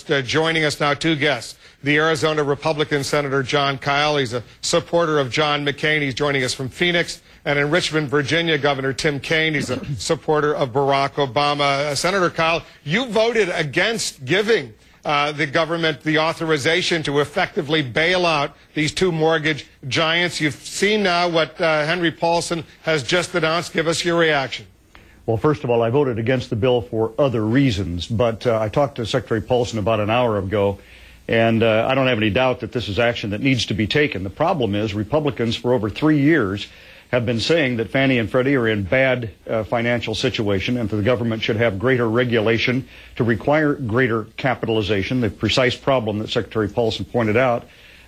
Joining us now, two guests. The Arizona Republican Senator Jon Kyl. He's a supporter of John McCain. He's joining us from Phoenix. And in Richmond, Virginia, Governor Tim Kaine. He's a supporter of Barack Obama. Senator Kyl, you voted against giving the government the authorization to effectively bail out these two mortgage giants. You've seen now what Henry Paulson has just announced. Give us your reaction. Well, first of all, I voted against the bill for other reasons, but I talked to Secretary Paulson about an hour ago, and I don't have any doubt that this is action that needs to be taken. The problem is Republicans for over 3 years have been saying that Fannie and Freddie are in bad financial situation and that the government should have greater regulation to require greater capitalization, the precise problem that Secretary Paulson pointed out.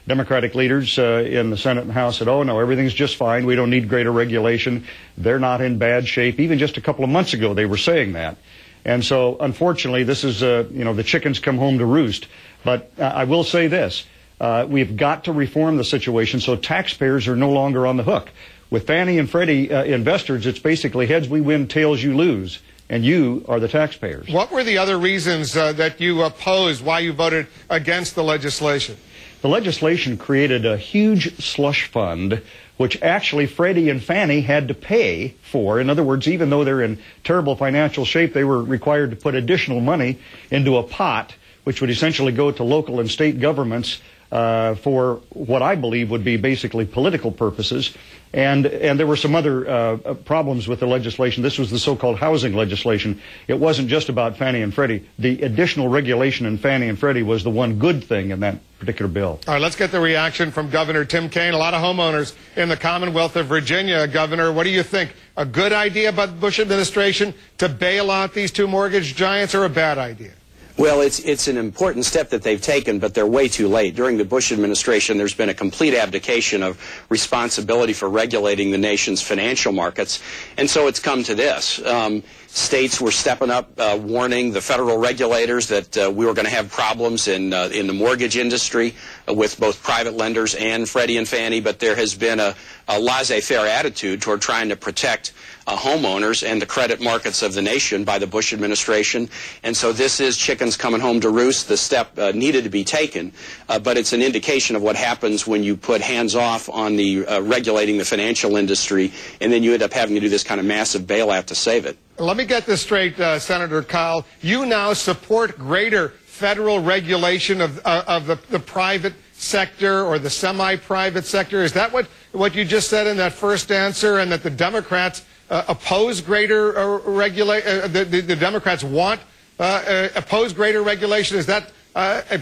Democratic leaders in the Senate and House said, oh, no, everything's just fine. We don't need greater regulation. They're not in bad shape. Even just a couple of months ago, they were saying that. And so, unfortunately, this is, the chickens come home to roost. But I will say this. We've got to reform the situation so taxpayers are no longer on the hook. With Fannie and Freddie investors, it's basically heads we win, tails you lose. And you are the taxpayers. What were the other reasons that you opposed, why you voted against the legislation? The legislation created a huge slush fund, which actually Freddie and Fannie had to pay for. In other words, even though they're in terrible financial shape, they were required to put additional money into a pot, which would essentially go to local and state governments for what I believe would be basically political purposes. And there were some other problems with the legislation. This was the so-called housing legislation. It wasn't just about Fannie and Freddie. The additional regulation in Fannie and Freddie was the one good thing in that particular bill. All right, let's get the reaction from Governor Tim Kaine. A lot of homeowners in the Commonwealth of Virginia. Governor, what do you think? A good idea by the Bush administration to bail out these two mortgage giants, or a bad idea? Well, it's an important step that they've taken, but they're way too late. During the Bush administration, there's been a complete abdication of responsibility for regulating the nation's financial markets, and so it's come to this. States were stepping up, warning the federal regulators that we were going to have problems in the mortgage industry with both private lenders and Freddie and Fannie, but there has been a laissez-faire attitude toward trying to protect homeowners and the credit markets of the nation by the Bush administration. And so this is chickens coming home to roost. The step needed to be taken, but it's an indication of what happens when you put hands off on the regulating the financial industry, and then you end up having to do this kind of massive bailout to save it. Let me get this straight, Senator Kyl. You now support greater federal regulation of the private sector or the semi-private sector. Is that what you just said in that first answer, and that the Democrats oppose greater regulation? The Democrats want oppose greater regulation? Is that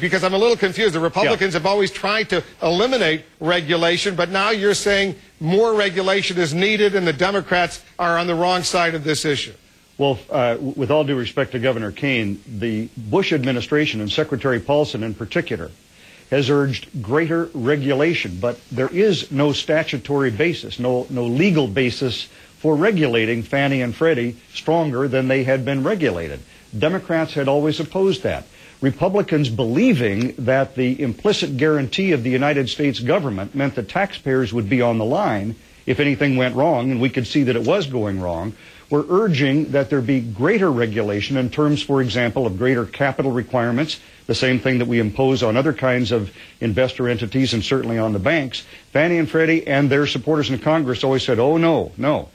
because I'm a little confused. The Republicans have always tried to eliminate regulation, but now you're saying more regulation is needed, and the Democrats are on the wrong side of this issue. Well, with all due respect to Governor Kaine, the Bush administration and Secretary Paulson in particular has urged greater regulation, but there is no statutory basis, no legal basis for regulating Fannie and Freddie stronger than they had been regulated. Democrats had always opposed that. Republicans, believing that the implicit guarantee of the United States government meant that taxpayers would be on the line if anything went wrong, and we could see that it was going wrong, were urging that there be greater regulation in terms, for example, of greater capital requirements, the same thing that we impose on other kinds of investor entities and certainly on the banks. Fannie and Freddie and their supporters in Congress always said, oh, no.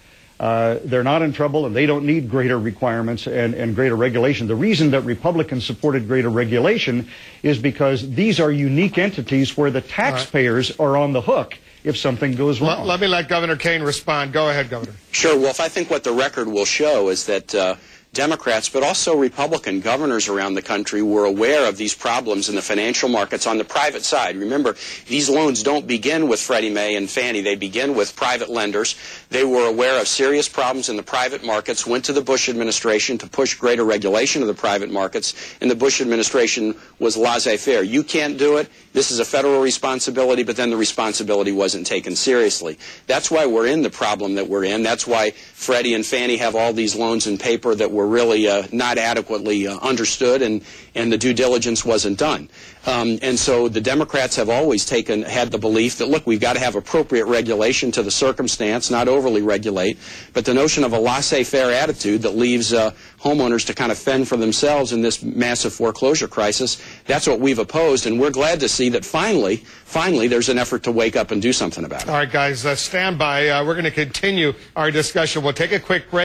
They're not in trouble, and they don't need greater requirements and greater regulation. The reason that Republicans supported greater regulation is because these are unique entities where the taxpayers are on the hook if something goes wrong. Let me let Governor Kaine respond. Go ahead, Governor. Sure. Well, I think what the record will show is that Democrats, but also Republican governors around the country were aware of these problems in the financial markets on the private side. Remember, these loans don't begin with Freddie Mae and Fannie. They begin with private lenders. They were aware of serious problems in the private markets, went to the Bush administration to push greater regulation of the private markets, and the Bush administration was laissez-faire. You can't do it. This is a federal responsibility, but then the responsibility wasn't taken seriously. That's why we're in the problem that we're in. That's why Freddie and Fannie have all these loans and paper that were were really not adequately understood, and the due diligence wasn't done. And so the Democrats have always had the belief that, look, we've got to have appropriate regulation to the circumstance, not overly regulate, but the notion of a laissez-faire attitude that leaves homeowners to kind of fend for themselves in this massive foreclosure crisis, that's what we've opposed, and we're glad to see that finally there's an effort to wake up and do something about it. All right, guys, stand by. We're going to continue our discussion. We'll take a quick break.